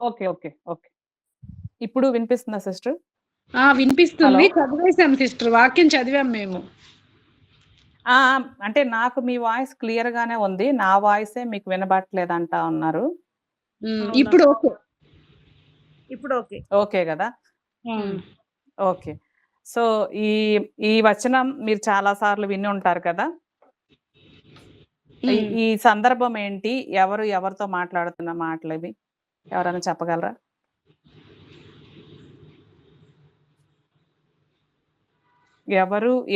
Okay. Okay. Okay. ఇప్పుడు వినిపిస్తుందా sister? వినిపిస్తుంది. చదివేశాం సిస్టర్. వాక్యం చదివాం మేము. ఆ! అంటే నాకు మీ వాయిస్ క్లియర్ గానే ఉంది. నా వాయిసే మీకు వినబడట్లేదంటా ఉన్నారు. ఇప్పుడు ఓకే. ఇప్పుడు ఓకే. ఓకే గదా! ఓకే. సో, ఈ ఈ వచనం మీరు చాలా సార్లు విని ఉంటారు కదా! ఈ సందర్భం ఏంటి? ఎవరితో మాట్లాడుతున్న మాటలివి? ఎవరైనా చెప్పగలరా?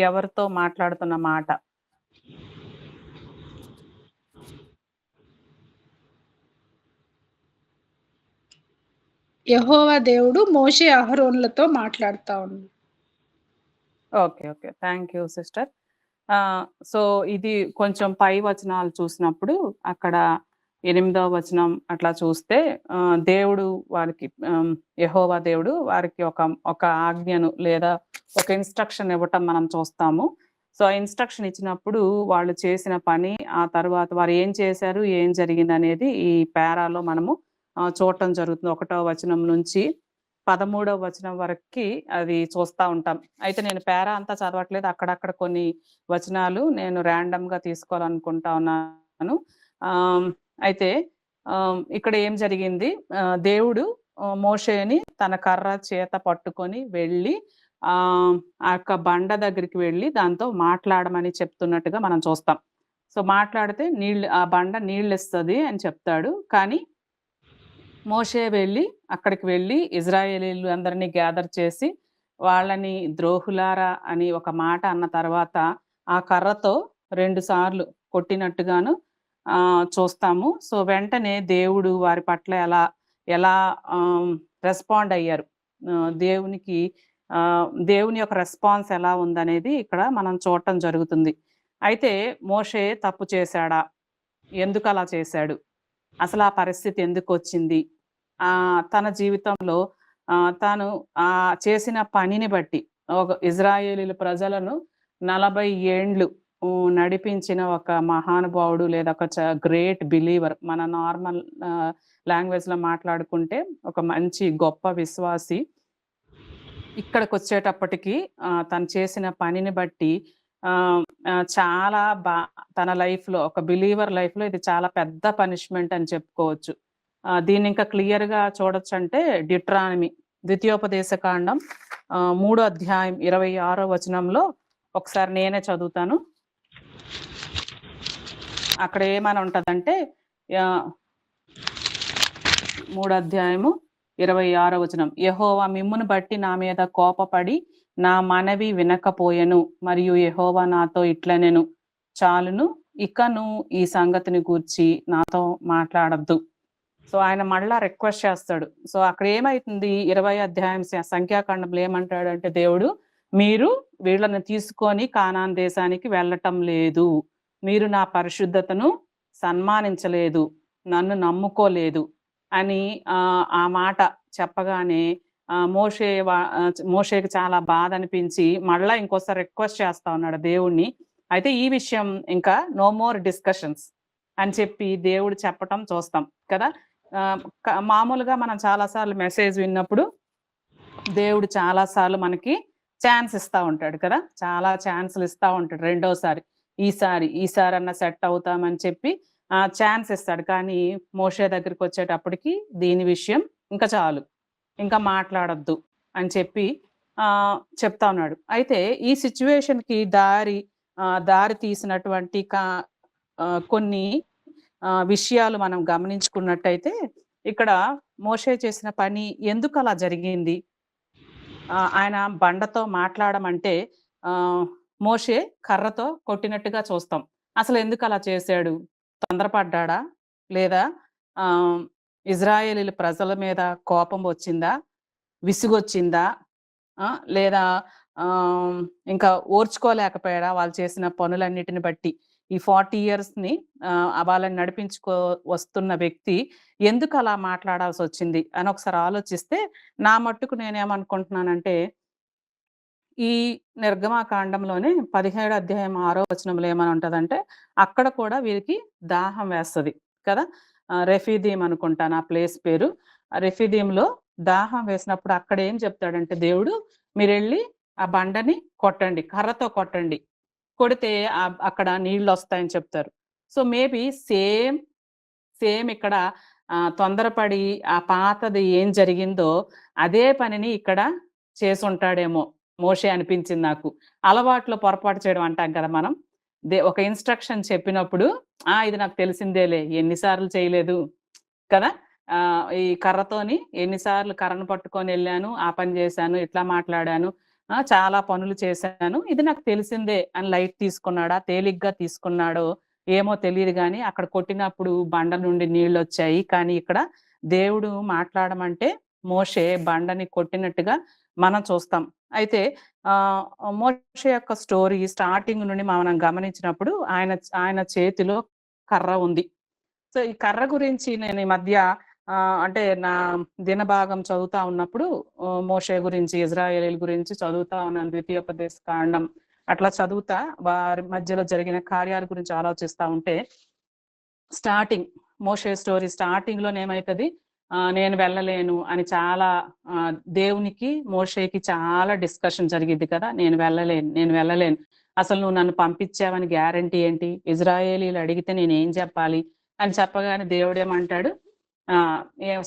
ఎవరితో మాట్లాడుతున్న మాట? యెహోవా దేవుడు మోషే అహరోనులతో మాట్లాడుతా ఉన్నాడు. Okay. Okay. Thank you sister. So, ఇది కొంచెం పై వచనాలు చూసినప్పుడు అక్కడ 8వ వచనం అట్లా చూస్తే దేవుడు వారికి యెహోవా దేవుడు వారికి ఒక ఆజ్ఞను లేదా ఒక ఇన్‌స్ట్రక్షన్ ఇవ్వటం మనం చూస్తాము. సో, ఆ ఇన్‌స్ట్రక్షన్ ఇచ్చినప్పుడు వాళ్ళు చేసిన పని, ఆ తర్వాత వారు ఏం చేశారు, ఏం జరిగిందనేది ఈ పేరాలో మనము చూడటం జరుగుతుంది. 1వ వచనం నుంచి 13వ వచనం వరకి అది చూస్తా ఉంటాం. అయితే నేను పేరా అంతా చదవట్లేదు. అక్కడక్కడ కొన్ని వచనాలు నేను ర్యాండమ్‌గా తీసుకోవాలనుకుంటా ఉన్నాను. అయితే ఇక్కడ ఏం జరిగింది, దేవుడు మోషేని తన కర్ర చేత పట్టుకొని వెళ్ళి ఆ యొక్క బండ దగ్గరికి వెళ్ళి దాంతో మాట్లాడమని చెప్తున్నట్టుగా మనం చూస్తాం. సో, మాట్లాడితే ఆ బండ నీళ్ళిస్తది అని చెప్తాడు. కానీ మోషే అక్కడికి వెళ్ళి ఇజ్రాయేలీలు అందరినీ గ్యాదర్ చేసి వాళ్ళని ద్రోహులారా అని ఒక మాట అన్న తర్వాత ఆ కర్రతో 2 సార్లు కొట్టినట్టుగాను చూస్తాము. సో, వెంటనే దేవుడు వారి పట్ల ఎలా రెస్పాండ్ అయ్యారు. దేవుని యొక్క రెస్పాన్స్ ఎలా ఉందనేది ఇక్కడ మనం చూడటం జరుగుతుంది. అయితే మోషే తప్పు చేశాడా? ఎందుకలా చేశాడు? అసలు ఆ పరిస్థితి ఎందుకొచ్చింది? తన జీవితంలో తాను చేసిన పనిని బట్టి ఇజ్రాయేలీల ప్రజలను 40 ఏండ్లు నడిపించిన ఒక మహానుభావుడు లేదా ఒక గ్రేట్ బిలీవర్. మన నార్మల్ లాంగ్వేజ్‌లో మాట్లాడుకుంటే ఒక మంచి గొప్ప విశ్వాసి. ఇక్కడికొచ్చేటప్పటికి తను చేసిన పనిని బట్టి చాలా తన లైఫ్‌లో ఒక బిలీవర్ లైఫ్‌లో ఇది చాలా పెద్ద పనిష్మెంట్ అని చెప్పుకోవచ్చు. దీన్ని ఇంకా క్లియర్‌గా చూడొచ్చంటే డిట్రానమీ ద్వితీయోపదేశ కాండం 3వ అధ్యాయం 26వ వచనంలో ఒకసారి నేనే చదువుతాను. అక్కడ ఏమని ఉంటదంటే 3వ అధ్యాయము 26వ వచనం, యెహోవా మిమ్మును బట్టి నా మీద కోపపడి నా మనవి వినకపోయెను, మరియు యెహోవా నాతో ఇట్లనెను, చాలును, ఇకను ఈ సంగతిని గూర్చి నాతో మాట్లాడొద్దు. సో, ఆయన మళ్ళా రిక్వెస్ట్ చేస్తాడు. సో, అక్కడ ఏమైతుంది 20వ అధ్యాయం సంఖ్యాకాండంలో ఏమంటాడంటే దేవుడు, మీరు వీళ్ళని తీసుకొని కానాను దేశానికి వెళ్ళటం లేదు. మీరు నా పరిశుద్ధతను సన్మానించలేదు, నన్ను నమ్ముకోలేదు అని ఆ మాట చెప్పగానే మోషేకి చాలా బాధ అనిపించి మళ్ళా ఇంకోసారి రిక్వెస్ట్ చేస్తా ఉన్నాడు దేవుణ్ణి. అయితే ఈ విషయం ఇంకా నో మోర్ డిస్కషన్స్ అని చెప్పి దేవుడు చెప్పటం చూస్తాం కదా. మామూలుగా మనం చాలా సార్లు మెసేజ్ విన్నప్పుడు దేవుడు చాలా సార్లు మనకి ఛాన్స్ ఇస్తా ఉంటాడు కదా. చాలా ఛాన్సులు ఇస్తా ఉంటాడు. రెండోసారి ఈసారి అన్న సెట్ అవుతామని చెప్పి ఛాన్స్ ఇస్తాడు. కానీ మోషే దగ్గరికి వచ్చేటప్పటికి దీని విషయం ఇంకా చాలు, ఇంకా మాట్లాడొద్దు అని చెప్పి చెప్తా ఉన్నాడు. అయితే ఈ సిచ్యువేషన్‌కి దారి తీసినటువంటి కొన్ని విషయాలు మనం గమనించుకున్నట్టయితే ఇక్కడ మోషే చేసిన పని ఎందుకు అలా జరిగింది? ఆయన బండతో మాట్లాడమంటే మోషే కర్రతో కొట్టినట్టుగా చూస్తాం. అసలు ఎందుకు అలా చేశాడు? తొందరపడ్డాడా? లేదా ఇజ్రాయేలీల ప్రజల మీద కోపం వచ్చిందా? విసుగొచ్చిందా? లేదా ఇంకా ఓర్చుకోలేకపోయాడా వాళ్ళు చేసిన పనులన్నిటిని బట్టి? ఈ 40 ఇయర్స్‌ని వాళ్ళని వస్తున్న వ్యక్తి ఎందుకు అలా మాట్లాడాల్సి వచ్చింది అని ఒకసారి ఆలోచిస్తే, నా మట్టుకు నేనేమనుకుంటున్నానంటే, ఈ నిర్గమాకాండంలోనే 17వ అధ్యాయం 6వ వచనంలో ఏమని ఉంటదంటే, అక్కడ కూడా వీరికి దాహం వేస్తది కదా. రెఫీదీం అనుకుంటాను ఆ ప్లేస్ పేరు. రెఫీదీంలో దాహం వేసినప్పుడు అక్కడ ఏం చెప్తాడంటే దేవుడు, మీరెళ్ళి ఆ బండని కొట్టండి, కర్రతో కొట్టండి, కొడితే అక్కడ నీళ్ళు వస్తాయని చెప్తారు. సో మేబీ సేమ్ ఇక్కడ తొందరపడి ఆ పాతది ఏం జరిగిందో అదే పనిని ఇక్కడ చేసుంటాడేమో మోషే అనిపించింది నాకు. అలవాట్లో పొరపాటు చేయడం అంటాం కదా మనం. ఒక ఇన్‌స్ట్రక్షన్ చెప్పినప్పుడు ఇది నాకు తెలిసిందేలే, ఎన్ని సార్లు చేయలేదు కదా! ఈ కర్రతోని ఎన్ని సార్లు కర్రను పట్టుకొనెళ్ళాను, ఆ పని చేశాను, ఇట్లా మాట్లాడాను, చాలా పనులు చేశాను, ఇది నాకు తెలిసిందే అని లైట్ తీసుకున్నాడా, తేలిగ్గా తీసుకున్నాడో ఏమో తెలీదు గానీ, అక్కడ కొట్టినప్పుడు బండ నుండి నీళ్ళొచ్చాయి. కానీ ఇక్కడ దేవుడు మాట్లాడమంటే మోషే బండని కొట్టినట్టుగా మనం చూస్తాం. అయితే మోషే యొక్క స్టోరీ స్టార్టింగ్ నుండి మనం గమనించినప్పుడు ఆయన చేతిలో కర్ర ఉంది. సో, ఈ కర్ర గురించి నేను ఈ మధ్య అంటే నా దినభాగం చదువుతా ఉన్నప్పుడు మోషే గురించి, ఇజ్రాయేలీయుల గురించి చదువుతా ఉన్నాను. ద్వితీయోపదేశ కాండం అట్లా చదువుతా వారి మధ్యలో జరిగిన కార్యాల గురించి ఆలోచిస్తా ఉంటే, స్టార్టింగ్ మోషే స్టోరీ స్టార్టింగ్‌లోనేమైతది, నేను వెళ్ళలేను అని చాలా దేవునికి, మోషేకి చాలా డిస్కషన్ జరిగిద్ది కదా! నేను వెళ్ళలేను. అసలు నువ్వు నన్ను పంపించావని గ్యారంటీ ఏంటి? ఇజ్రాయేలీయులు అడిగితే నేనేం చెప్పాలి? అని చెప్పగానే దేవుడేమంటాడు,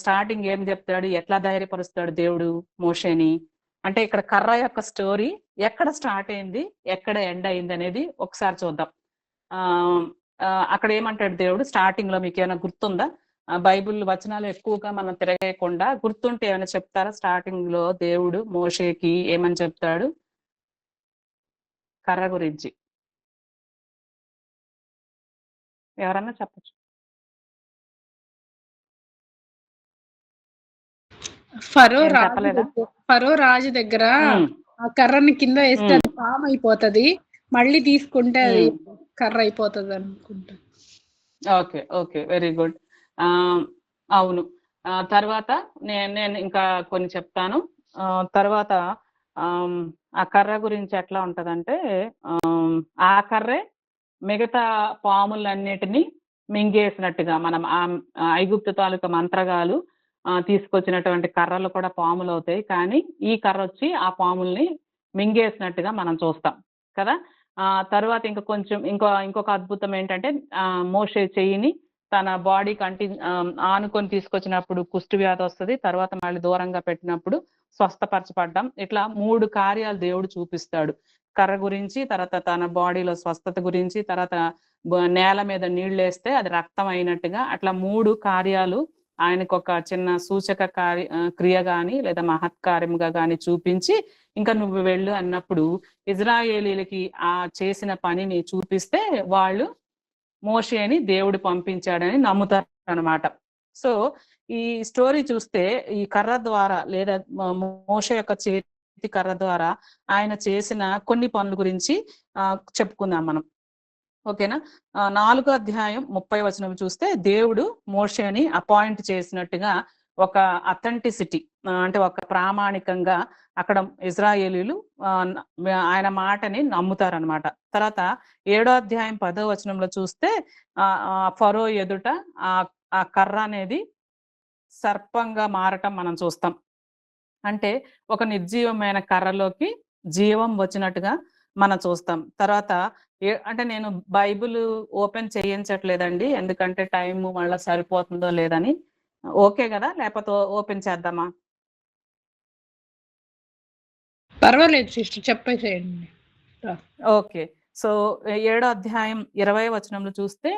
స్టార్టింగ్ ఏం చెప్తాడు, ఎట్లా ధైర్యపరుస్తాడు దేవుడు మోషేని అంటే, ఇక్కడ కర్ర యొక్క స్టోరీ ఎక్కడ స్టార్ట్ అయింది, ఎక్కడ ఎండ్ అయింది అనేది ఒకసారి చూద్దాం. అక్కడ ఏమంటాడు దేవుడు స్టార్టింగ్ లో, మీకు ఏమైనా గుర్తుందా? బైబిల్ వచనాలు ఎక్కువగా మనం తిరగేయకుండా గుర్తుంటే ఏమైనా చెప్తారా? స్టార్టింగ్ లో దేవుడు మోషేకి ఏమని చెప్తాడు కర్ర గురించి? ఎవరన్నా చెప్పచ్చు. ఫరో రాజు దగ్గర ఆ కర్రని కింద వేస్తే అది పాము అయిపోతది, మళ్ళీ తీసుకుంటే అది కర్ర అయిపోతుంది అనుకుంటా. Okay, okay, very good. అవును. తర్వాత నేను ఇంకా కొన్ని చెప్తాను. తర్వాత ఆ కర్ర గురించి ఎట్లా ఉంటదంటే, ఆ కర్రే మిగతా పాములన్నిటినీ మింగేసినట్టుగా, మనం ఐగుప్తు తాలూకా మంత్రగాలు తీసుకొచ్చినటువంటి కర్రలు కూడా పాములు అవుతాయి. కానీ ఈ కర్ర వచ్చి ఆ పాముల్ని మింగేసినట్టుగా మనం చూస్తాం కదా! తర్వాత ఇంకా కొంచెం ఇంకొక అద్భుతం ఏంటంటే, మోషే చెయ్యిని తన బాడీకి ఆనుకొని తీసుకొచ్చినప్పుడు కుష్టు వ్యాధి వస్తది. తర్వాత మళ్ళీ దూరంగా పెట్టినప్పుడు స్వస్థపరచబడ్డం. ఇట్లా 3 కార్యాలు దేవుడు చూపిస్తాడు. కర్ర గురించి, తర్వాత తన బాడీలో స్వస్థత గురించి, తర్వాత నేల మీద నీళ్ళేస్తే అది రక్తం అయినట్టుగా, అట్లా 3 కార్యాలు ఆయనకొక చిన్న సూచక క్రియ గాని లేదా మహత్కార్యముగా గాని చూపించి, ఇంకా నువ్వు వెళ్ళు అన్నప్పుడు ఇజ్రాయేలీలకి ఆ చేసిన పనిని చూపిస్తే వాళ్ళు మోషేని దేవుడు పంపించాడని నమ్ముతారు అన్నమాట. సో ఈ స్టోరీ చూస్తే ఈ కర్ర ద్వారా లేదా మోషే యొక్క చేతి కర్ర ద్వారా ఆయన చేసిన కొన్ని పనుల గురించి చెప్పుకుందాం మనం. ఓకేనా? 4వ అధ్యాయం 30వ వచనం చూస్తే, దేవుడు మోషేని అపాయింట్ చేసినట్టుగా ఒక అథెంటిసిటీ, అంటే ఒక ప్రామాణికంగా అక్కడ ఇజ్రాయేలీలు ఆయన మాటని నమ్ముతారనమాట. తర్వాత 7వ అధ్యాయం 10వ వచనంలో చూస్తే ఫరో ఎదుట ఆ కర్ర అనేది సర్పంగా మారటం మనం చూస్తాం. అంటే ఒక నిర్జీవమైన కర్రలోకి జీవం వచ్చినట్టుగా మనం చూస్తాం. తర్వాత అంటే నేను బైబిల్ ఓపెన్ చేయించట్లేదండి, ఎందుకంటే టైం మళ్ళీ సరిపోతుందో లేదని. ఓకే కదా, లేకపోతే ఓపెన్ చేద్దామా? పర్వాలేదు సిస్టర్, చెప్పేసేయండి. ఓకే. సో 7వ అధ్యాయం 20వ వచనంలో చూస్తే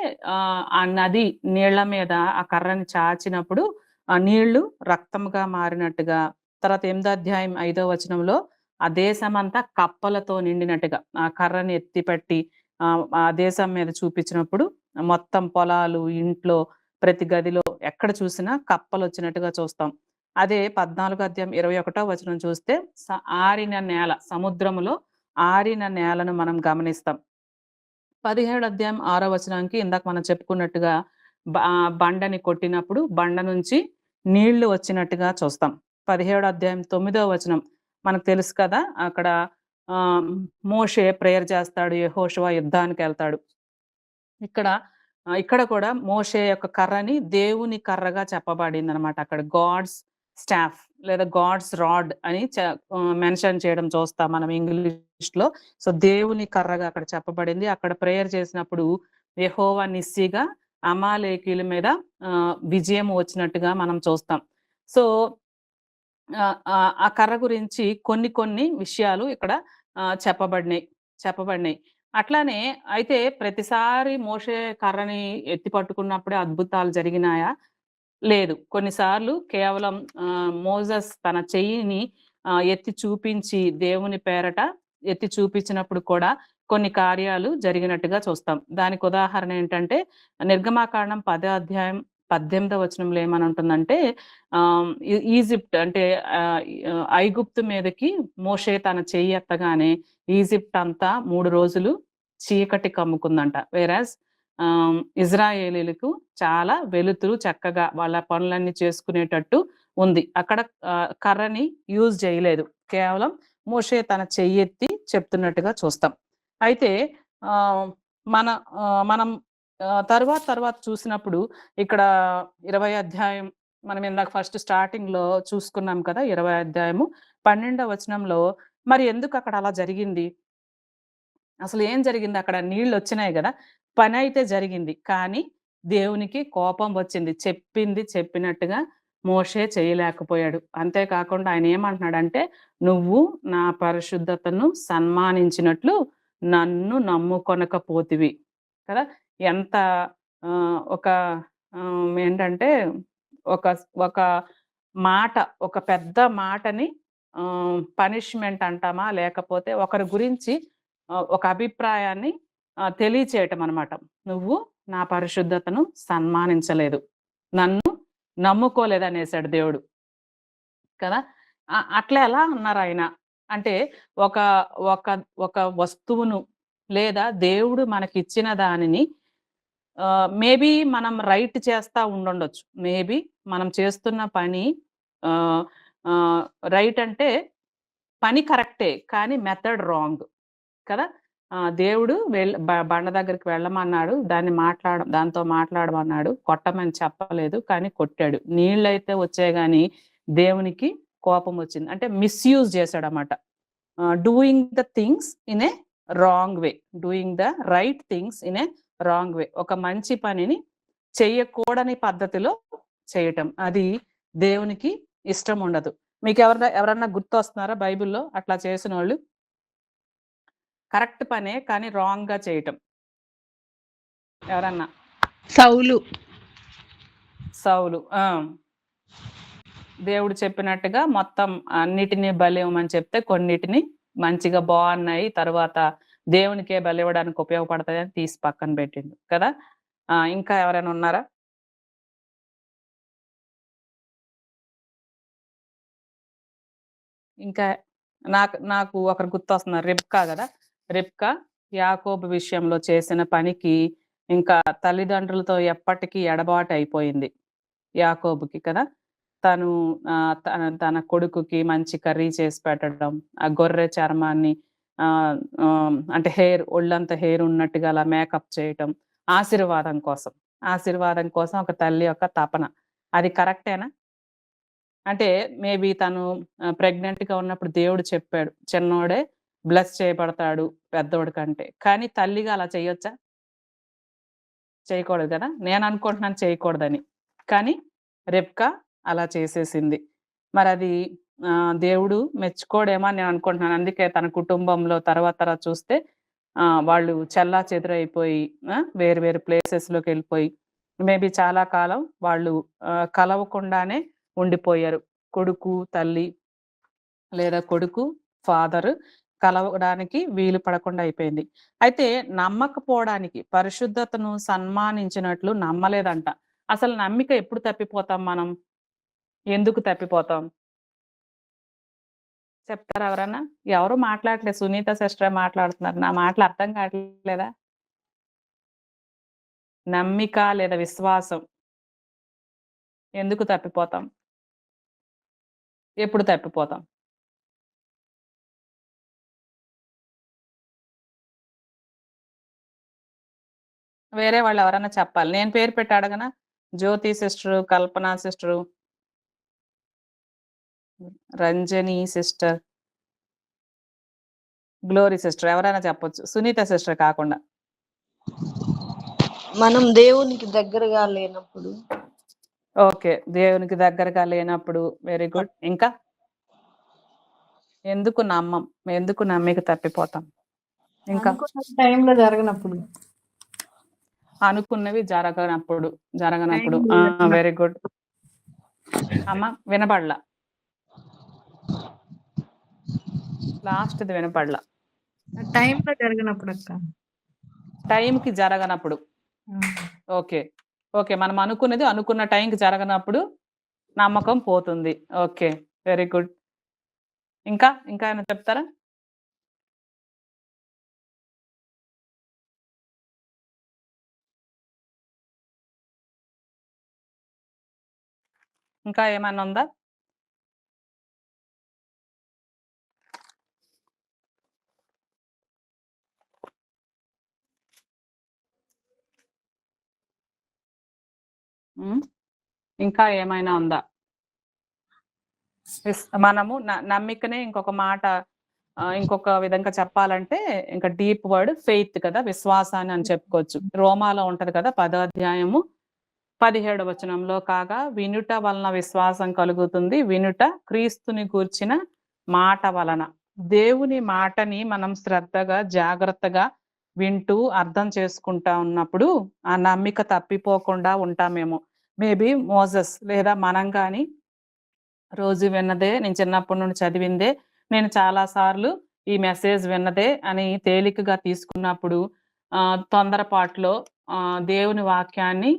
ఆ నది నీళ్ల మీద ఆ కర్రని చాచినప్పుడు ఆ నీళ్లు రక్తంగా మారినట్టుగా, తర్వాత 8వ అధ్యాయం 5వ వచనంలో ఆ దేశమంతా కప్పలతో నిండినట్టుగా ఆ కర్రని ఎత్తిపట్టి ఆ దేశం మీద చూపించినప్పుడు మొత్తం పొలాలు, ఇంట్లో, ప్రతి గదిలో ఎక్కడ చూసినా కప్పలు వచ్చినట్టుగా చూస్తాం. అదే 14వ అధ్యాయం 21వ వచనం చూస్తే ఆరిన నేల, సముద్రములో ఆరిన నేలను మనం గమనిస్తాం. 17వ అధ్యాయం 6వ వచనానికి ఇందాక మనం చెప్పుకున్నట్టుగా బండని కొట్టినప్పుడు బండ నుంచి నీళ్లు వచ్చినట్టుగా చూస్తాం. 17వ అధ్యాయం 9వ వచనం మనకు తెలుసు కదా, అక్కడ మోషే ప్రేయర్ చేస్తాడు, యెహోషువ యుద్ధానికి వెళ్తాడు. ఇక్కడ ఇక్కడ కూడా మోషే యొక్క కర్రని దేవుని కర్రగా చెప్పబడిందనమాట. అక్కడ గాడ్స్ స్టాఫ్ లేదా గాడ్స్ రాడ్ అని మెన్షన్ చేయడం చూస్తాం మనం ఇంగ్లీష్‌లో. సో, దేవుని కర్రగా అక్కడ చెప్పబడింది. అక్కడ ప్రేయర్ చేసినప్పుడు యెహోవా నిస్సిగా అమాలేకీయుల మీద విజయం వచ్చినట్టుగా మనం చూస్తాం. సో, ఆ కర్ర గురించి కొన్ని విషయాలు ఇక్కడ చెప్పబడినాయి. అట్లానే అయితే ప్రతిసారి మోషే కర్రని ఎత్తి పట్టుకున్నప్పుడే అద్భుతాలు జరిగినాయా? లేదు. కొన్నిసార్లు కేవలం మోజెస్ తన చెయ్యిని ఎత్తి చూపించి దేవుని పేరట ఎత్తి చూపించినప్పుడు కూడా కొన్ని కార్యాలు జరిగినట్టుగా చూస్తాం. దానికి ఉదాహరణ ఏంటంటే నిర్గమాకాండం 10వ అధ్యాయం 18వ వచనంలో ఏమనంటుందంటే ఈజిప్ట్ అంటే ఐగుప్తు మీదకి మోషే తన చెయ్యి ఎత్తగానే ఈజిప్ట్ అంతా 3 రోజులు చీకటి కమ్ముకుందంట. వేరాజ్ ఇజ్రాయేలీలకు చాలా వెలుతురు చక్కగా వాళ్ళ పనులన్నీ చేసుకునేటట్టు ఉంది. అక్కడ కర్రని యూజ్ చేయలేదు. కేవలం మోషే తన చెయ్యెత్తి చెప్తున్నట్టుగా చూస్తాం. అయితే మనం తర్వాత చూసినప్పుడు ఇక్కడ 20 అధ్యాయం మనం ఇందాక ఫస్ట్ స్టార్టింగ్‌లో చూసుకున్నాం కదా! 20 అధ్యాయము 12వ వచనంలో మరి ఎందుకు అక్కడ అలా జరిగింది? అసలు ఏం జరిగింది అక్కడ? నీళ్లొచ్చినాయి గదా! పనైతే జరిగింది. కానీ దేవునికి కోపం వచ్చింది. చెప్పింది చెప్పినట్టుగా మోషే చేయలేకపోయాడు. అంతే కాకుండా ఆయన ఏమంటున్నాడంటే, "నువ్వు నా పరిశుద్ధతను సన్మానించినట్లు నన్ను నమ్ముకొనకపోతివి." కదా! ఎంత ఒక ఏంటంటే ఒక ఒక మాట, ఒక పెద్ద మాటని పనిష్మెంట్ అంటామా? లేకపోతే ఒకరి గురించి ఒక అభిప్రాయాన్ని తెలియచేయటం అన్నమాట. "నువ్వు నా పరిశుద్ధతను సన్మానించలేదు. నన్ను నమ్ముకోలేదనేసాడు దేవుడు." కదా! అట్లా ఎలా అన్నారాయన? అంటే ఒక ఒక ఒక వస్తువును లేదా దేవుడు మనకిచ్చిన దానిని మేబీ మనం రైట్ చేస్తా ఉండుండొచ్చు. మేబీ మనం చేస్తున్న పని ఆహ్, రైట్ అంటే పని కరెక్టే. కానీ మెథడ్ రాంగ్. కదా! దేవుడు బండ దగ్గరికి వెళ్ళమన్నాడు. దాంతో మాట్లాడమన్నాడు. కొట్టమని చెప్పలేదు. కానీ కొట్టాడు. నీళ్ళైతే వచ్చాయి గానీ దేవునికి కోపమొచ్చింది. అంటే మిస్‌యూజ్ చేశాడన్నమాట. Doing the things in a wrong way. Doing the right things in a wrong way. ఒక మంచి పనిని చెయ్యకూడని పద్ధతిలో చేయటం. అది దేవునికి ఇష్టముండదు. ఎవరన్నా గుర్తొస్తున్నారా బైబిల్‌లో అట్లా చేసినోళ్ళు? కరెక్ట్ పనే కానీ రాంగ్‌గా చేయటం. ఎవరన్నా? సౌలు. దేవుడు చెప్పినట్టుగా మొత్తం అన్నిటిని బలివ్వమని చెప్తే కొన్నిటిని మంచిగా బాగున్నాయి. తర్వాత దేవునికే బలివ్వడానికి ఉపయోగపడతాయని తీసి పక్కన పెట్టిండు కదా! ఇంకా ఎవరైనా ఉన్నారా? ఇంకా నాకు ఒకరు గుర్తొస్తున్నారు. రిబ్కా గదా! రిబ్కా యాకోబు విషయంలో చేసిన పనికి ఇంకా తల్లిదండ్రులతో ఎప్పటికీ ఎడబాటయిపోయింది యాకోబుకి కదా! తను తన కొడుకుకి మంచి కర్రీ చేసి పెట్టడం, ఆ గొర్రె చర్మాన్ని అంటే ఒళ్ళంతా హెయిర్ ఉన్నట్టుగా అలా మేకప్ చేయటం, ఆశీర్వాదం కోసం ఒక తల్లి యొక్క తపన. అది కరెక్టేనా? అంటే మేబీ తను ప్రెగ్నెంట్‌గా ఉన్నప్పుడు దేవుడు చెప్పాడు. చిన్నోడే బ్లెస్ చేయబడతాడు పెద్దోడి కంటే. కానీ తల్లిగా అలా చేయొచ్చా? చేయకూడదు కదా! నేననుకుంటున్నాను చేయకూడదని. కానీ రెబ్కా అలా చేసేసింది. మరది దేవుడు మెచ్చుకోడేమో అని నేననుకుంటున్నాను. అందుకే తన కుటుంబంలో తర్వాత చూస్తే వాళ్ళు చెల్లాచెదురైపోయి వేరు వేరు ప్లేసెస్‌లోకెళ్ళిపోయి మేబీ చాలా కాలం వాళ్ళు కలవకుండానే ఉండిపోయారు. కొడుకు, తల్లి లేదా కొడుకు, ఫాదరు కలవడానికి వీలు పడకుండా అయిపోయింది. అయితే నమ్మకపోవడానికి పరిశుద్ధతను సన్మానించినట్లు నమ్మలేదంట. అసలు నమ్మిక ఎప్పుడు తప్పిపోతాం మనం? ఎందుకు తప్పిపోతాం? చెప్తారా ఎవరన్నా? ఎవరు మాట్లాడట్లేదు. సునీత సిస్టరే మాట్లాడుతున్నారు. నా మాటలు అర్థం కావట్లేదా? నమ్మిక లేదా విశ్వాసం ఎందుకు తప్పిపోతాం? ఎప్పుడు తప్పిపోతాం? వేరే వాళ్ళు ఎవరైనా చెప్పాలి. నేను పేరు పెట్టి అడగనా? Jyothi sister, Kalpana sister, Ranjani sister, Glory sister ఎవరైనా చెప్పొచ్చు. సునీత సిస్టర్ కాకుండా. మనం దేవునికి దగ్గరగా లేనప్పుడు. ఓకే. దేవునికి దగ్గరగా లేనప్పుడు. Very good. ఇంకా? ఎందుకు నమ్మం? ఎందుకు నమ్మిక తప్పిపోతాం? ఇంకా? అనుకున్న టైంలో జరగనప్పుడు. అనుకున్నవి జరగనప్పుడు. Time very good. అమ్మ వినపడలా. లాస్ట్‌ది వినపడలా. టైంలో జరగనప్పుడు అక్క. టైంకి జరగనప్పుడు. ఓకే. ఓకే. మనం అనుకున్నది అనుకున్న టైంకి జరగనప్పుడు నమ్మకం పోతుంది. ఓకే. Very good. ఇంకా? ఇంకా ఏమైనా చెప్తారా? ఇంకా ఏమన్నా ఉందా? ఇంకా ఏమైనా ఉందా? మనము నమ్మికనే ఇంకొక మాట ఇంకొక విధంగా చెప్పాలంటే ఇంకా డీప్ వర్డ్ ఫెయిత్ కదా, విశ్వాసాన్ని అని చెప్పుకోవచ్చు. రోమాలో ఉంటది కదా 10వ అధ్యాయము 17వ వచనంలో, కాగా వినుట వలన విశ్వాసం కలుగుతుంది, వినుట క్రీస్తుని గూర్చిన మాట వలన. దేవుని మాటని మనం శ్రద్ధగా జాగ్రత్తగా వింటూ అర్థం చేసుకుంటా ఉన్నప్పుడు ఆ నమ్మిక తప్పిపోకుండా ఉంటామేమో. మేబీ మోజెస్ లేదా మనం కానీ రోజు విన్నదే, నేను చిన్నప్పటి నుండి చదివిందే, నేను చాలా సార్లు ఈ మెసేజ్ విన్నదే అని తేలికగా తీసుకున్నప్పుడు తొందరపాటులో దేవుని వాక్యాన్ని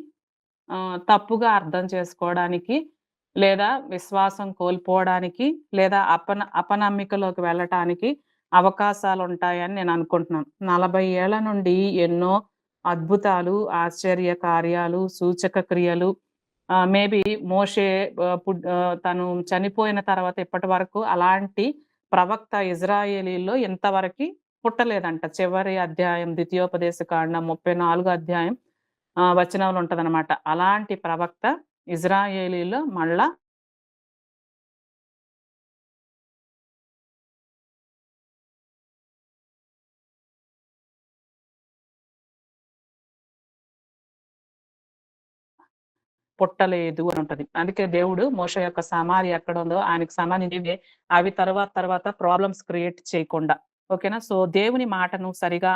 తప్పుగా అర్థం చేసుకోవడానికి, లేదా విశ్వాసం కోల్పోవడానికి, లేదా అపనమ్మికలోకి వెళ్ళటానికి అవకాశాలుంటాయని నేను అనుకుంటున్నాను. 40 ఏళ్ల నుండి ఎన్నో అద్భుతాలు, ఆశ్చర్య కార్యాలు, సూచక క్రియలు, మేబీ మోషే తను చనిపోయిన తర్వాత ఇప్పటి వరకు అలాంటి ప్రవక్త ఇజ్రాయేలీల్లో ఇంతవరకి పుట్టలేదంట. చివరి అధ్యాయం ద్వితీయోపదేశ కాండం 34 అధ్యాయం వచనంలో ఉంటదనమాట. అలాంటి ప్రవక్త ఇజ్రాయేలీలో మళ్ళా పుట్టలేదు అని ఉంటది. అందుకే దేవుడు మోషే యొక్క సమాధి ఎక్కడ ఉందో ఆయనకు సంబంధించినవి అవి తర్వాత ప్రాబ్లమ్స్ క్రియేట్ చేయకుండా. ఓకేనా? సో దేవుని మాటను సరిగా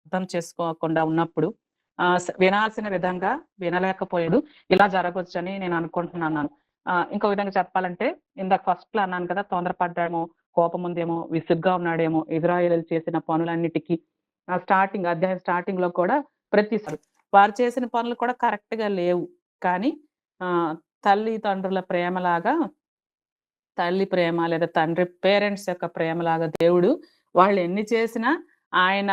అర్థం చేసుకోకుండా ఉన్నప్పుడు వినాల్సిన విధంగా వినలేకపోయాడు. ఇలా జరగొచ్చని నేను అనుకుంటున్నాను. ఇంకో విధంగా చెప్పాలంటే ఇందాక ఫస్ట్‌లో అన్నాను కదా, తొందరపడ్డామో, కోపం ఉందేమో, విసుగ్గా ఉన్నాడేమో ఇజ్రాయేలీయులు చేసిన పనులన్నిటికి. అధ్యాయం స్టార్టింగ్‌లో కూడా ప్రతిసారి వారు చేసిన పనులు కూడా కరెక్ట్‌గా లేవు. కానీ తల్లిదండ్రుల ప్రేమలాగా, తల్లి ప్రేమ లేదా తండ్రి పేరెంట్స్ యొక్క ప్రేమలాగా దేవుడు వాళ్ళు ఎన్ని చేసినా ఆయన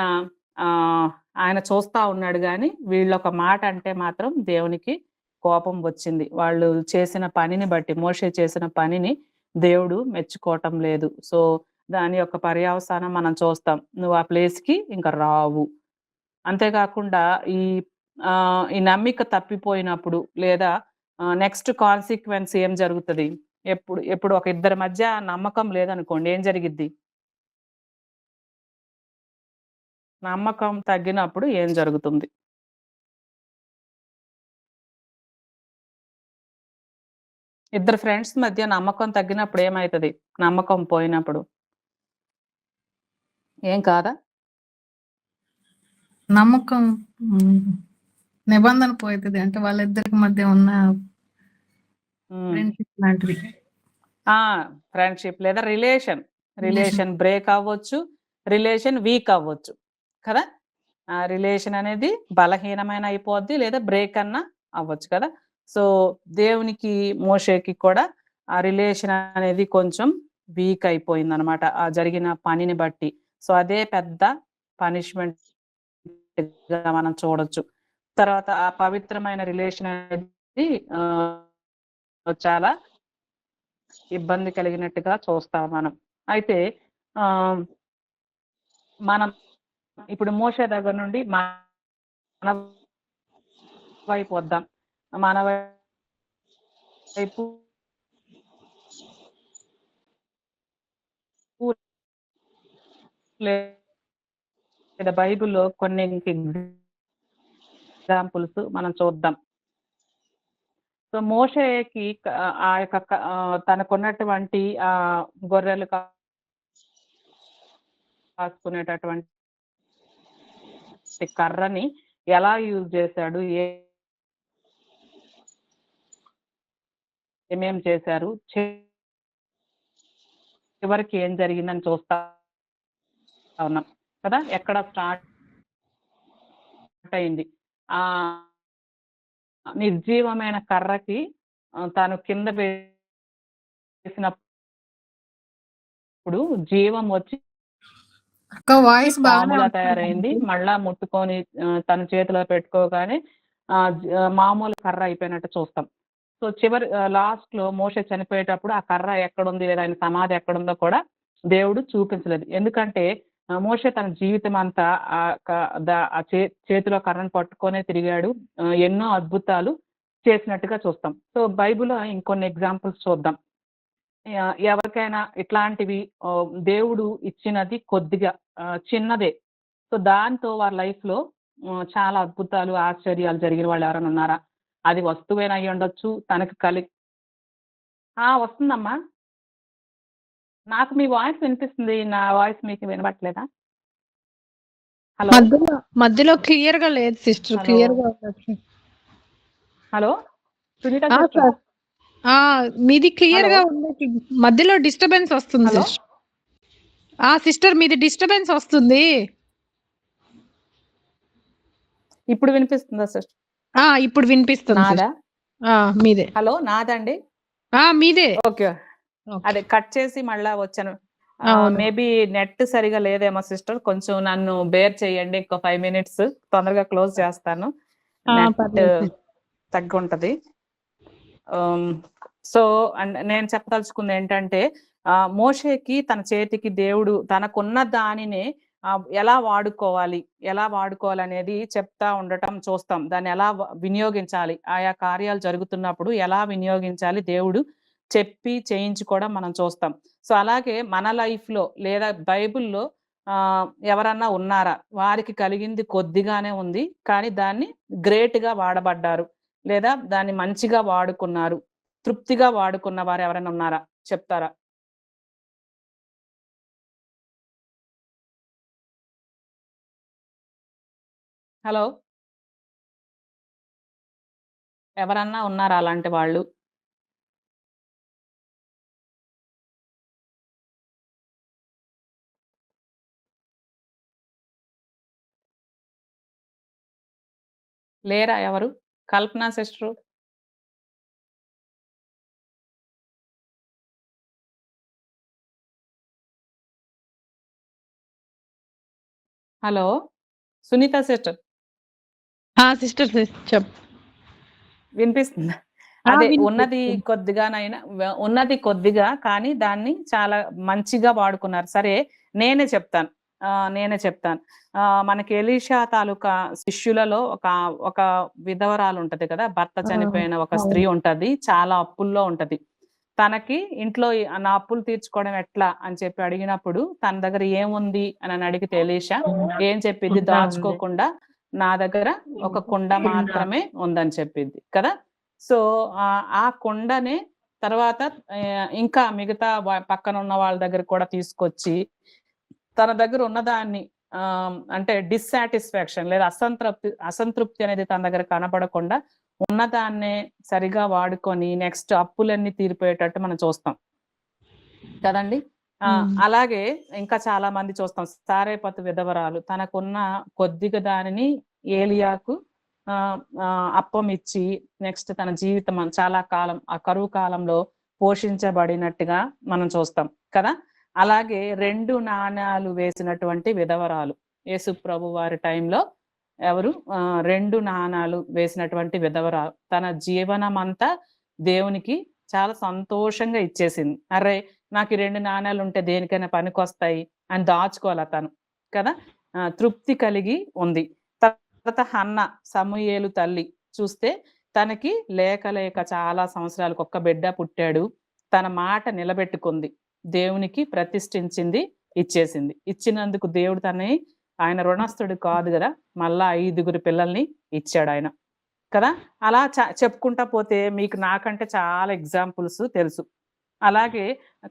ఆయన చూస్తా ఉన్నాడు గానీ, వీళ్ళొక మాట అంటే మాత్రం దేవునికి కోపం వచ్చింది. వాళ్ళు చేసిన పనిని బట్టి, మోషే చేసిన పనిని దేవుడు మెచ్చుకోవటం లేదు. సో దాని యొక్క పర్యవసానం మనం చూస్తాం. నువ్వు ఆ ప్లేస్‌కి ఇంక రావు. అంతేకాకుండా ఈ నమ్మిక తప్పిపోయినప్పుడు లేదా నెక్స్ట్ కాన్సిక్వెన్స్ ఏం జరుగుతది? ఎప్పుడు ఒక ఇద్దరి మధ్య నమ్మకం లేదనుకోండి, ఏం జరిగిద్ది? నమ్మకం తగ్గినప్పుడు ఏం జరుగుతుంది? ఇద్దరు ఫ్రెండ్స్ మధ్య నమ్మకం తగ్గినప్పుడు ఏమైతది? నమ్మకం పోయినప్పుడు? ఏం కాదా? నమ్మకం నిబంధన పోతుంది. అంటే వాళ్ళిద్దరికి మధ్య ఉన్న ఫ్రెండ్షిప్ లాంటిది. ఫ్రెండ్షిప్ లేదా రిలేషన్ బ్రేక్ అవ్వచ్చు, రిలేషన్ వీక్ అవ్వచ్చు కదా. రిలేషన్ అనేది బలహీనమైన అయిపోద్ది, లేదా బ్రేక్ అన్నా అవ్వచ్చు కదా. సో దేవునికి మోషేకి కూడా ఆ రిలేషన్ అనేది కొంచెం వీక్ అయిపోయింది అనమాట ఆ జరిగిన పనిని బట్టి. సో అదే పెద్ద పనిష్మెంట్ మనం చూడొచ్చు. తర్వాత ఆ పవిత్రమైన రిలేషన్ అనేది చాలా ఇబ్బంది కలిగినట్టుగా చూస్తాం మనం. అయితే మనం ఇప్పుడు మోషే దగ్గర నుండి మన వైపు వద్దాం. మన వైపు లేదా బైబిల్‌లో కొన్ని ఎగ్జాంపుల్స్ మనం చూద్దాం. సో, మోషేకి ఆ యొక్క తనకున్నటువంటి గొర్రెలు కాసుకునేటటువంటి కర్రని ఎలా యూజ్ చేశాడు? ఏమేం చేశారు? చివరికి ఏం జరిగిందని చూస్తా ఉన్నాం కదా! ఎక్కడ స్టార్ట్ అయింది? నిర్జీవమైన కర్రకి తాను కింద వేసినప్పుడు జీవం వచ్చి వాయిస్ పాములా తయారైంది. మళ్ళా ముట్టుకొని తన చేతిలో పెట్టుకోగానే మామూలు కర్ర అయిపోయినట్టు చూస్తాం. సో, చివరి లాస్ట్‌లో మోషే చనిపోయేటప్పుడు ఆ కర్ర ఎక్కడుంది లేదా ఆయన సమాధి ఎక్కడుందో కూడా దేవుడు చూపించలేదు. ఎందుకంటే మోషే తన జీవితం అంతా చేతిలో కర్రను పట్టుకొనే తిరిగాడు. ఎన్నో అద్భుతాలు చేసినట్టుగా చూస్తాం. సో, బైబిల్‌లో ఇంకొన్ని ఎగ్జాంపుల్స్ చూద్దాం. ఎవరికైనా ఇట్లాంటివి దేవుడు ఇచ్చినది కొద్దిగా చిన్నదే. సో, దాంతో వారి లైఫ్‌లో చాలా అద్భుతాలు, ఆశ్చర్యాలు జరిగిన వాళ్ళు ఎవరైనా ఉన్నారా? అది వస్తువేనా అయ్యుండొచ్చు. తనకు వస్తుందమ్మా. నాకు మీ వాయిస్ వినిపిస్తుంది. నా వాయిస్ మీకు వినబడట్లేదా? హలో. మధ్యలో క్లియర్‌గా లేదు సిస్టర్. హలో. క్లియర్‌గా ఉండట్లేదు. హలో. సునీత ఆ! సిస్టర్. సార్. మీది హలో. క్లియర్‌గా ఉంది. మధ్యలో డిస్టర్బెన్స్ వస్తుంది హలో. సిస్టర్. సిస్టర్ మీది డిస్టర్బెన్స్ వస్తుంది. ఇప్పుడు వినిపిస్తుందా సిస్టర్? ఇప్పుడు వినిపిస్తుంది నాదా? సిస్టర్. మీదే. హలో. నాదండి? మీదే. ఓకే. అదే కట్ చేసి మళ్ళా వచ్చాను. అవును. మేబీ నెట్ సరిగా లేదేమో సిస్టర్. కొంచెం నన్ను బేర్ చేయండి. ఇంకో 5 మినిట్స్ తొందరగా క్లోజ్ చేస్తాను. నెట్ పర్లేదు. తగ్గుంటది. సో, నేను చెప్పదలుచుకుంది ఏంటంటే మోషేకి తన చేతికి దేవుడు తనకున్న దానినే ఎలా వాడుకోవాలనేది చెప్తా ఉండటం చూస్తాం. దాన్ని ఎలా వినియోగించాలి, ఆయా కార్యాలు జరుగుతున్నప్పుడు ఎలా వినియోగించాలి దేవుడు చెప్పి చేయించుకోవడం మనం చూస్తాం. సో, అలాగే మన లైఫ్‌లో లేదా బైబిల్‌లో ఎవరన్నా ఉన్నారా? వారికి కలిగింది కొద్దిగానే ఉంది. కానీ దాన్ని గ్రేట్‌గా వాడబడ్డారు. లేదా దాన్ని మంచిగా వాడుకున్నారు. తృప్తిగా వాడుకున్న వారు ఎవరైనా ఉన్నారా? చెప్తారా? హలో. ఎవరన్నా ఉన్నారా అలాంటి వాళ్ళు? లేరా ఎవరు? Kalpana sister. Hello. Sunitha sister. Sister చెప్పు. వినిపిస్తుందా? అదే ఉన్నది వినిపిస్తుంది. కొద్దిగానైనా ఉన్నది కొద్దిగా కానీ దాన్ని చాలా మంచిగా వాడుకున్నారు. సరే నేనే చెప్తాను. మనకి ఎలీషా తాలూకా శిష్యులలో ఒక విధవరాలు ఉంటది కదా! భర్త చనిపోయిన ఒక స్త్రీ ఉంటది. చాలా అప్పుల్లో ఉంటది. తనకి ఇంట్లో నా అప్పులు తీర్చుకోవడం ఎట్లా అని చెప్పి అడిగినప్పుడు తన దగ్గర ఏముంది అని అడిగితే ఎలీషా ఏం చెప్పిద్ది? దాచుకోకుండా నా దగ్గర ఒక కుండ మాత్రమే ఉందని చెప్పిద్ది కదా! సో, ఆ కుండనే తర్వాత ఇంకా మిగతా పక్కన ఉన్న వాళ్ళ దగ్గర కూడా తీసుకొచ్చి తన దగ్గర ఉన్నదాన్ని అంటే డిస్సాటిస్ఫాక్షన్ లేదా అసంతృప్తి అనేది తన దగ్గర కనపడకుండా ఉన్నదాన్నే సరిగా వాడుకొని నెక్స్ట్ అప్పులన్నీ తీరిపోయేటట్టు మనం చూస్తాం కదండి. అలాగే ఇంకా చాలా మంది చూస్తాం. సారేపతు విధవరాలు తనకున్న కొద్దిగా దానిని ఏలియాకు అప్పం ఇచ్చి నెక్స్ట్ తన జీవితం చాలా కాలం ఆ కరువు కాలంలో పోషించబడినట్టుగా మనం చూస్తాం కదా. అలాగే 2 నాణాలు వేసినటువంటి విధవరాలు యేసు ప్రభు వారి టైంలో ఎవరు 2 నాణాలు వేసినటువంటి విధవరాలు తన జీవనం అంతా దేవునికి చాలా సంతోషంగా ఇచ్చేసింది. అరే! నాకు ఈ 2 నాణాలు ఉంటే దేనికైనా పనికొస్తాయి అని దాచుకోల తను. కదా! తృప్తి కలిగి ఉంది. తర్వాత హన్న, సమూయేలు తల్లి చూస్తే తనకి లేక లేక చాలా సంవత్సరాలకు ఒక్క బిడ్డ పుట్టాడు. తన మాట నిలబెట్టుకుంది. దేవునికి ప్రతిష్ఠించింది, ఇచ్చేసింది. ఇచ్చినందుకు దేవుడు ఆయన రుణస్థుడు కాదు గదా! మళ్ళా 5 పిల్లల్ని ఇచ్చాడాయన. కదా! అలా చెప్పుకుంటా పోతే మీకు నాకంటే చాలా ఎగ్జాంపుల్స్ తెలుసు. అలాగే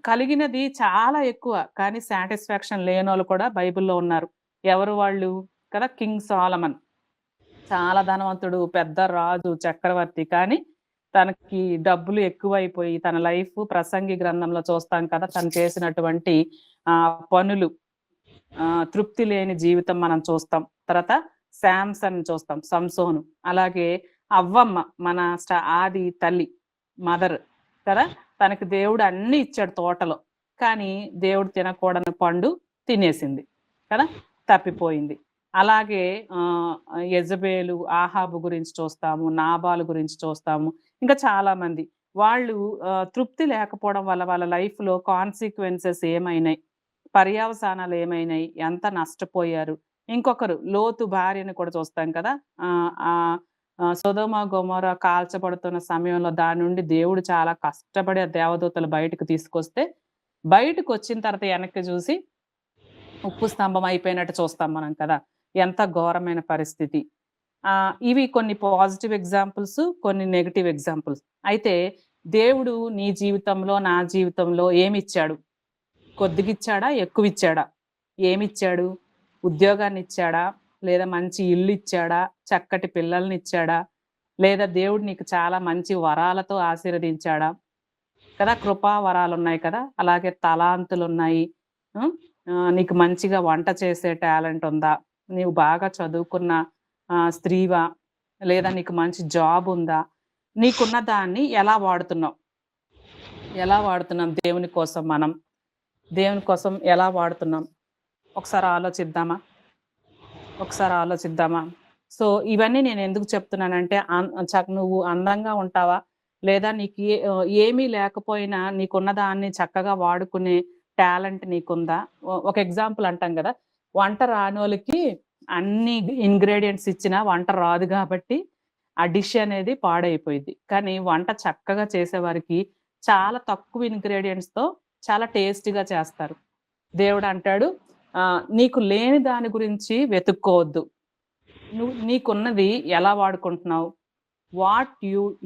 కలిగినది చాలా ఎక్కువ. కానీ సాటిస్ఫాక్షన్ లేనోళ్ళు కూడా బైబిల్‌లో ఉన్నారు. ఎవరు వాళ్ళు? కదా! King Solomon. చాలా ధనవంతుడు, పెద్ద రాజు, చక్రవర్తి. కానీ తనకి డబ్బులు ఎక్కువైపోయి తన లైఫ్ ప్రసంగి గ్రంథంలో చూస్తాం కదా! తను చేసినటువంటి పనులు, తృప్తి లేని జీవితం మనం చూస్తాం. తర్వాత శాంసన్ చూస్తాం, సంసోను. అలాగే అవ్వమ్మ, మన ఆది తల్లి, మదర్ కదా! తనకి దేవుడు అన్నీ ఇచ్చాడు తోటలో. కానీ దేవుడు తినకూడని పండు తినేసింది కదా! తప్పిపోయింది. అలాగే యెజబేలు, ఆహాబు గురించి చూస్తాము, నాబాలు గురించి చూస్తాము. ఇంకా చాలా మంది వాళ్ళు తృప్తి లేకపోవడం వల్ల వాళ్ళ లైఫ్‌లో కాన్సిక్వెన్సెస్ ఏమైనాయి, పర్యవసానాలు ఏమైనాయి, ఎంత నష్టపోయారు. ఇంకొకరు లోతు భార్యని కూడా చూస్తాం కదా! సొదొమ, గొమొర్రా కాల్చబడుతున్న సమయంలో దాని నుండి దేవుడు చాలా కష్టపడి ఆ దేవదూతలు బయటకు తీసుకొస్తే, బయటకొచ్చిన తర్వాత వెనక్కి చూసి ఉప్పు స్తంభం అయిపోయినట్టు చూస్తాం మనం కదా! ఎంత ఘోరమైన పరిస్థితి. ఇవి కొన్ని పాజిటివ్ ఎగ్జాంపుల్స్, కొన్ని నెగెటివ్ ఎగ్జాంపుల్స్. అయితే దేవుడు నీ జీవితంలో, నా జీవితంలో ఏమిచ్చాడు? కొద్దిగిచ్చాడా? ఎక్కువిచ్చాడా? ఏమిచ్చాడు? ఉద్యోగాన్నిచ్చాడా? లేదా మంచి ఇల్లు ఇచ్చాడా? చక్కటి పిల్లల్నిచ్చాడా? లేదా దేవుడు నీకు చాలా మంచి వరాలతో ఆశీర్వదించాడా? కదా! కృపా వరాలున్నాయి కదా! అలాగే తలాంతులున్నాయి. నీకు మంచిగా వంట చేసే టాలెంట్ ఉందా? నీవు బాగా చదువుకున్న స్త్రీవా? లేదా నీకు మంచి జాబ్ ఉందా? నీకున్న దాన్ని ఎలా వాడుతున్నావు? ఎలా వాడుతున్నాం దేవుని కోసం మనం? దేవుని కోసం ఎలా వాడుతున్నాం? ఒకసారి ఆలోచిద్దామా? సో, ఇవన్నీ నేను ఎందుకు చెప్తున్నానంటే నువ్వు అందంగా ఉంటావా? లేదా నీకు ఏమీ లేకపోయినా నీకున్న దాన్ని చక్కగా వాడుకునే టాలెంట్ నీకుందా? ఒక ఎగ్జాంపుల్ అంటాం గదా! వంట రానోళ్ళకి అన్ని ఇంగ్రీడియెంట్స్ ఇచ్చినా వంట రాదు గాబట్టి ఆ డిష్ అనేది పాడైపోయిద్ది. కానీ వంట చక్కగా చేసేవారికి చాలా తక్కువ ఇంగ్రీడియెంట్స్‌తో చాలా టేస్టీగా చేస్తారు. దేవుడు అంటాడు, నీకు లేని దాని గురించి వెతుక్కోవద్దు. నీకున్నది ఎలా వాడుకుంటున్నావు? What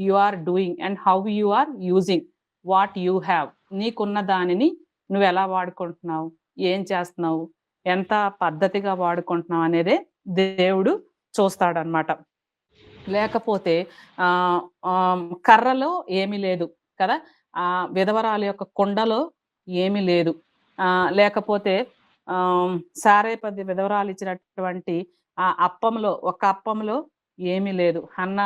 you are doing and how you are using what you have. నీకున్న దానిని నువ్వు ఎలా వాడుకుంటున్నావు? ఏం చేస్తున్నావు? ఎంత పద్ధతిగా వాడుకుంటున్నావు అనేదే దేవుడు చూస్తాడనమాట. లేకపోతే కర్రలో ఏమీ లేదు కదా! విధవరాల యొక్క కుండలో ఏమీ లేదు. లేకపోతే సారేపది విధవరాలు ఇచ్చినటువంటి ఆ అప్పంలో, ఒక అప్పంలో ఏమీ లేదు. హన్న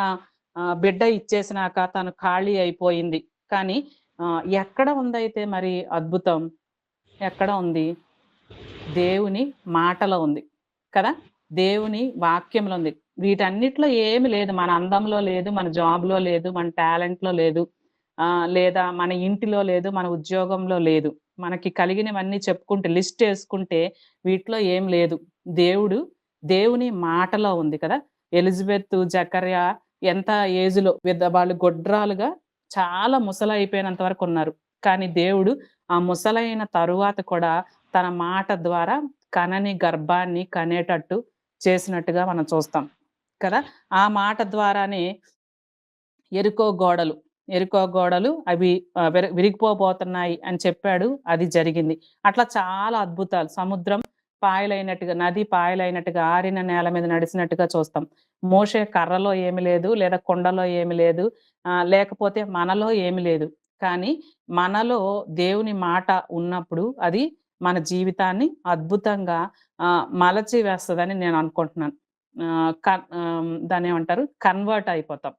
బిడ్డ ఇచ్చేసినాక తను ఖాళీ అయిపోయింది. కానీ ఎక్కడ ఉందైతే మరి అద్భుతం? ఎక్కడ ఉంది? దేవుని మాటలో ఉంది కదా! దేవుని వాక్యంలో ఉంది. వీటన్నిటిలో ఏమి లేదు. మన అందంలో లేదు, మన జాబ్‌లో లేదు, మన టాలెంట్‌లో లేదు, లేదా మన ఇంటిలో లేదు, మన ఉద్యోగంలో లేదు. మనకి కలిగినవన్నీ చెప్పుకుంటే లిస్ట్ యేసుకుంటే వీటిలో ఏం లేదు. దేవుని మాటలో ఉంది కదా! ఎలిజబెత్, జకర్యా ఎంత ఏజ్‌లో వాళ్ళు గొడ్రాలుగా చాలా ముసలైపోయినంత వరకు ఉన్నారు. కానీ దేవుడు ఆ ముసలైన తరువాత కూడా తన మాట ద్వారా కనని గర్భాన్ని కనేటట్టు చేసినట్టుగా మనం చూస్తాం కదా! ఆ మాట ద్వారానే ఎరికో గోడలు అవి విరిగిపోబోతున్నాయి అని చెప్పాడు. అది జరిగింది. అట్లా చాలా అద్భుతాలు. సముద్రం పాయలైనట్టుగా, నది పాయలైనట్టుగా, ఆరిన నేల మీద నడిచినట్టుగా చూస్తాం. మోషే కర్రలో ఏమి లేదు, లేదా కుండలో ఏమి లేదు, లేకపోతే మనలో ఏమి లేదు. కానీ మనలో దేవుని మాట ఉన్నప్పుడు అది మన జీవితాన్ని అద్భుతంగా మలచి వేస్తదని నేను అనుకుంటున్నాను. దాన్నేమంటారు? కన్వర్ట్ అయిపోతాం.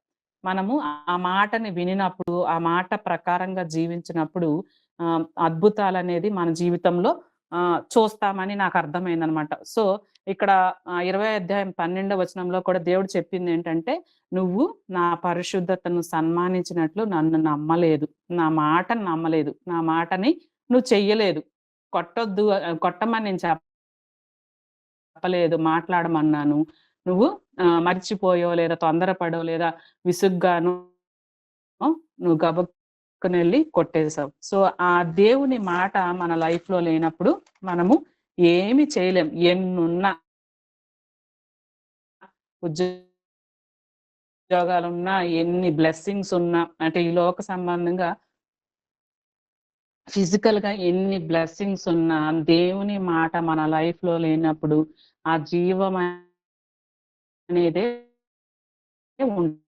మనము ఆ మాటని వినినప్పుడు, ఆ మాట ప్రకారంగా జీవించినప్పుడు అద్భుతాలనేది మన జీవితంలో చూస్తామని నాకు అర్థమైందనమాట. సో, ఇక్కడ 20 అధ్యాయం 12 వచనంలో కూడా దేవుడు చెప్పిందేంటంటే, "నువ్వు నా పరిశుద్ధతను సన్మానించినట్లు నన్ను నమ్మలేదు. నా మాటను నమ్మలేదు. నా మాటని నువ్వు చెయ్యలేదు. కొట్టొద్దు కొట్టమని నేను చెప్పలేదు. మాట్లాడమన్నాను. నువ్వు మర్చిపోయో, లేదా తొందరపడో, లేదా విసుగ్గానో నువ్వు గబుక్కునెళ్లి కొట్టేసావు." సో, ఆ దేవుని మాట మన లైఫ్‌లో లేనప్పుడు మనము ఏమి చేయలేం. ఎన్నున్నా ఉద్యోగాలున్నా, ఎన్ని బ్లెస్సింగ్స్ ఉన్నా, అంటే ఈ లోక సంబంధంగా ఫిజికల్‌గా ఎన్ని బ్లెస్సింగ్స్ ఉన్నా, దేవుని మాట మన లైఫ్‌లో లేనప్పుడు ఆ జీవం అనేదే ఉండదు.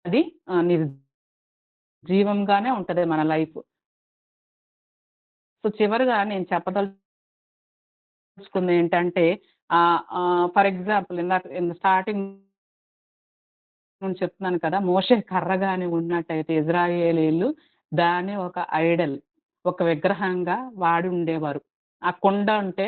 అది నిర్జీవంగానే ఉంటది మన లైఫ్. సో, చివరగా నేను చెప్పదలుచుకుందేంటంటే, ఫర్ ఎగ్జాంపుల్ స్టార్టింగ్ నుంచి చెప్తున్నాను కదా! మోషే కర్ర గాని ఉన్నట్టయితే ఇజ్రాయేలీయులు దాన్ని ఒక ఐడల్, ఒక విగ్రహంగా వాడి ఉండేవారు. ఆ కుండ ఉంటే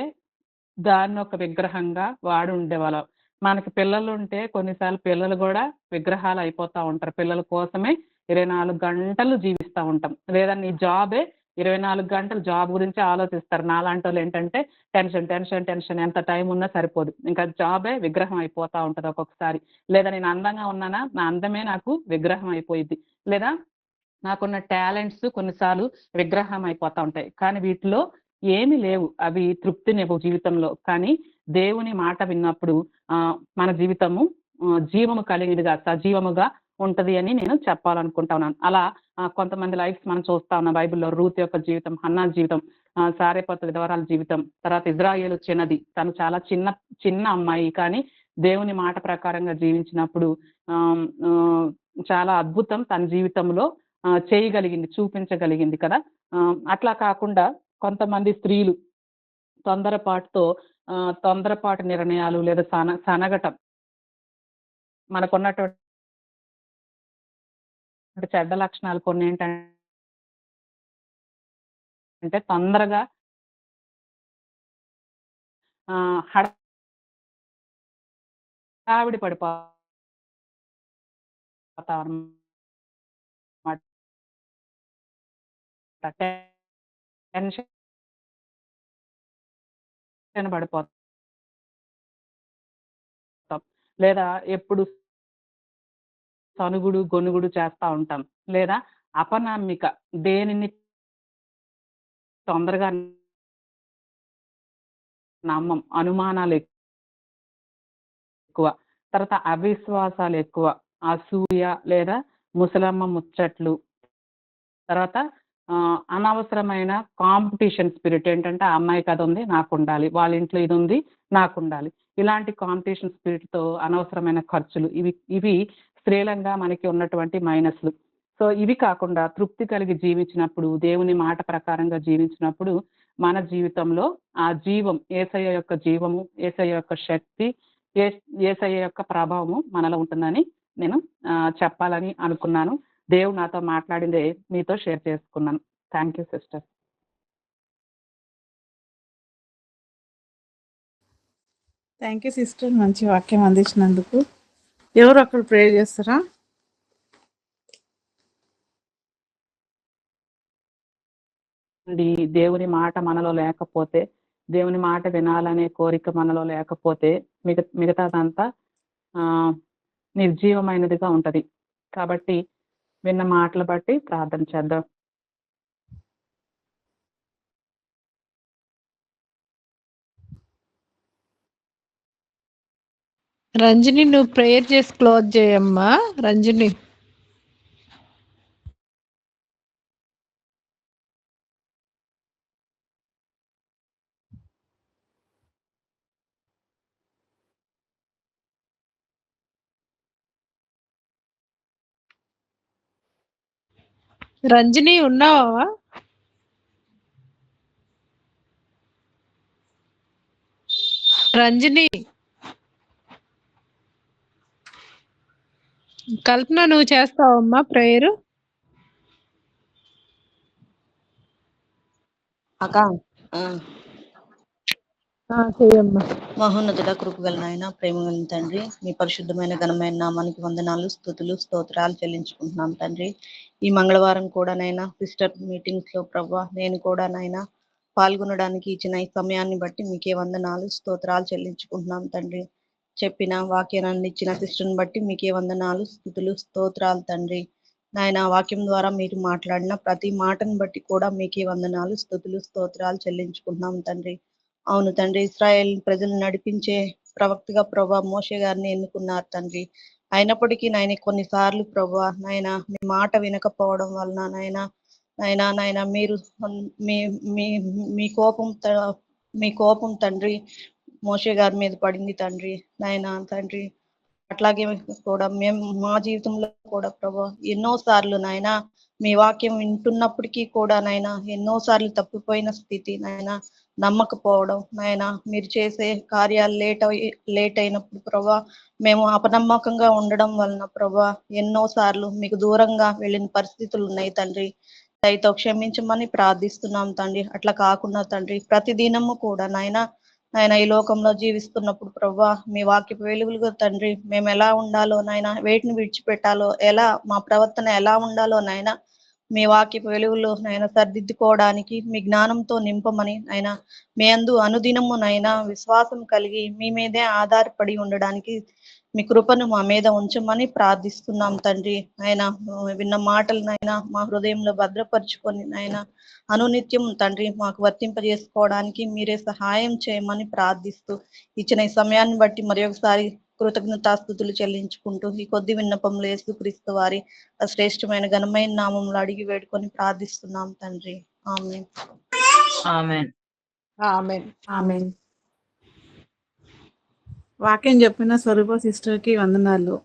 దాన్ని ఒక విగ్రహంగా వాడి ఉండేవాళ్ళం. మనకి పిల్లలుంటే కొన్నిసార్లు పిల్లలు గూడా విగ్రహాలు అయిపోతా ఉంటారు. పిల్లల కోసమే 24 గంటలు జీవిస్తా ఉంటాం. లేదా నీ జాబే 24 గంటలు జాబ్ గురించే ఆలోచిస్తారు. నాలాంటోళ్ళేంటంటే టెన్షన్, టెన్షన్, టెన్షన్ ఎంత టైం ఉన్నా సరిపోదు. ఇంకా జాబే విగ్రహం అయిపోతా ఉంటది ఒక్కొక్కసారి. లేదా నేను అందంగా ఉన్నానా, నా అందమే నాకు విగ్రహం అయిపోయిద్ది. లేదా నాకున్న టాలెంట్స్ కొన్నిసార్లు విగ్రహం అయిపోతా ఉంటాయి. కానీ వీటిలో ఏమి లేవు. అవి తృప్తినివ్వవు జీవితంలో. కానీ దేవుని మాట విన్నప్పుడు మన జీవితము జీవము కలిగినదిగా, సజీవముగా ఉంటది అని నేను చెప్పాలనుకుంటా ఉన్నాను. అలా కొంతమంది లైఫ్స్ మనం చూస్తా ఉన్నాం బైబిల్‌లో. రూత్ యొక్క జీవితం, హన్నా జీవితం, సారెపతు విధవరాల జీవితం, తర్వాత ఇజ్రాయేలు చిన్నది. తను చాలా చిన్న అమ్మాయి. కానీ దేవుని మాట ప్రకారంగా జీవించినప్పుడు ఆహ్, ఆహ్, చాలా అద్భుతం తన జీవితంలో చేయగలిగింది, చూపించగలిగింది కదా! అట్లా కాకుండా కొంతమంది స్త్రీలు తొందరపాటు నిర్ణయాలు, లేదా సనగటం, మనకున్నటువంటి చెడ్డ లక్షణాలు కొన్నేంటంటే తొందరగా హడావిడి పడిపోతామన్నమాట. టెన్షన్ పడిపోతాం. లేదా ఎప్పుడు సనుగుడు, గొనుగుడు చేస్తా ఉంటాం. లేదా అపనమ్మిక, దేనిని తొందరగా నమ్మం. అనుమానాలెక్కువ. తర్వాత అవిశ్వాసాలెక్కువ. అసూయ లేదా ముసలమ్మ ముచ్చట్లు. తర్వాత అనవసరమైన కాంపిటీషన్ స్పిరిట్. ఏంటంటే ఆ అమ్మాయికి అదుంది నాకుండాలి. వాళ్ళ ఇంట్లో ఇదుంది నాకుండాలి. ఇలాంటి కాంపిటీషన్ స్పిరిట్‌తో అనవసరమైన ఖర్చులు. ఇవి స్త్రీలంగా మనకి ఉన్నటువంటి మైనస్‌లు. సో, ఇవి కాకుండా తృప్తి కలిగి జీవించినప్పుడు, దేవుని మాట ప్రకారంగా జీవించినప్పుడు మన జీవితంలో ఆ జీవం, యేసయ్య యొక్క జీవము, యేసయ్య యొక్క శక్తి, యేసయ్య యొక్క ప్రభావము మనలో ఉంటుందని నేను చెప్పాలని అనుకున్నాను. దేవుడు నాతో మాట్లాడిందే మీతో షేర్ చేసుకున్నాను. Thank you sister. Thank you sister. మంచి వాక్యం అందించినందుకు. ఎవరు అక్కడ ప్రేయర్ చేస్తారా? దేవుని మాట మనలో లేకపోతే, దేవుని మాట వినాలనే కోరిక మనలో లేకపోతే మిగతాదంతా నిర్జీవమైనదిగా ఉంటది. కాబట్టి విన్న మాటలు బట్టి ప్రార్థన చేద్దాం. రంజని, నువ్వు ప్రేయర్ చేసి క్లోజ్ చేయమ్మా. రంజని, రంజని ఉన్నావా? రంజని, కల్పన నువ్వు చేస్తావమ్మా ప్రేయర్? అక్క ఆ, చెయ్యమ్మా. మహోన్నతుడ కృపగల నాయన ప్రేమ గల తండ్రి, మీ పరిశుద్ధమైన ఘనమైన నామానికి వందనాలు, స్తుతులు, స్తోత్రాలు చెల్లించుకుంటున్నాం తండ్రి. ఈ మంగళవారం కూడా నైనా సిస్టర్ మీటింగ్స్ లో ప్రభా నేను కూడా నైనా పాల్గొనడానికి ఇచ్చిన ఈ సమయాన్ని బట్టి మీకే వందనాలు, స్తోత్రాలు చెల్లించుకుంటున్నాం తండ్రి. చెప్పిన వాక్యాన్ని ఇచ్చిన సిస్టర్ని బట్టి మీకే వందనాలు, స్తుతులు, స్తోత్రాలు తండ్రి. నాయన వాక్యం ద్వారా మీరు మాట్లాడిన ప్రతి మాటను బట్టి కూడా మీకే వందనాలు, స్తుతులు, స్తోత్రాలు చెల్లించుకుంటున్నాం తండ్రి. అవును తండ్రి, ఇశ్రాయేల్ ప్రజలు నడిపించే ప్రవక్తగా ప్రభా మోషే గారిని ఎన్నుకున్నారు తండ్రి. అయినప్పటికీ నాయన కొన్నిసార్లు ప్రభా నాయన మీ మాట వినకపోవడం వలన నాయన మీరు మీ మీ మీ కోపం మీ కోపం తండ్రి మోషే గారి మీద పడింది తండ్రి. నాయన తండ్రి అట్లాగే కూడా మేము మా జీవితంలో కూడా ప్రభా ఎన్నో సార్లు నాయన మీ వాక్యం వింటున్నప్పటికీ కూడా నాయన ఎన్నో సార్లు తప్పిపోయిన స్థితి నాయన, నమ్మకపోవడం నాయన, మీరు చేసే కార్యాలు లేట్ అయినప్పుడు ప్రభా మేము అపనమ్మకంగా ఉండడం వలన ప్రభా ఎన్నో సార్లు మీకు దూరంగా వెళ్ళిన పరిస్థితులు ఉన్నాయి తండ్రి. దయతో క్షమించమని ప్రార్థిస్తున్నాం తండ్రి. అట్లా కాకుండా తండ్రి ప్రతిదినము కూడా నాయన ఈ లోకంలో జీవిస్తున్నప్పుడు ప్రభా మీ వాక్యపు వెలుగులుగా తండ్రి మేము ఎలా ఉండాలో నాయన, వేటిని విడిచిపెట్టాలో, ఎలా మా ప్రవర్తన ఎలా ఉండాలో నాయన మీ వాక్యపు వెలుగులో నాయన సర్దిద్దుకోవడానికి మీ జ్ఞానంతో నింపమని నాయన, మీ అందు అనుదినము నాయన విశ్వాసం కలిగి మీ మీదే ఆధారపడి ఉండడానికి మీ కృపను మా మీద ఉంచమని ప్రార్థిస్తున్నాం తండ్రి. ఆయన విన్న మాటలు నాయన మా హృదయంలో భద్రపరుచుకొని నాయన అనునిత్యం తండ్రి మాకు వర్తింపజేసుకోవడానికి మీరే సహాయం చేయమని ప్రార్థిస్తూ ఇచ్చిన ఈ సమయాన్ని బట్టి మరి ఒకసారి కృతజ్ఞతాస్తుతులు చెల్లించుకుంటూ ఈ కొద్ది విన్నపంలో యేసుక్రీస్తు వారి శ్రేష్టమైన ఘనమైన నామంలో అడిగి వేడుకొని ప్రార్థిస్తున్నాం తండ్రి. ఆమేన్. ఆమేన్. ఆమేన్. ఆమె వాక్యం చెప్పిన స్వరూప సిస్టర్ కి వందనాలు.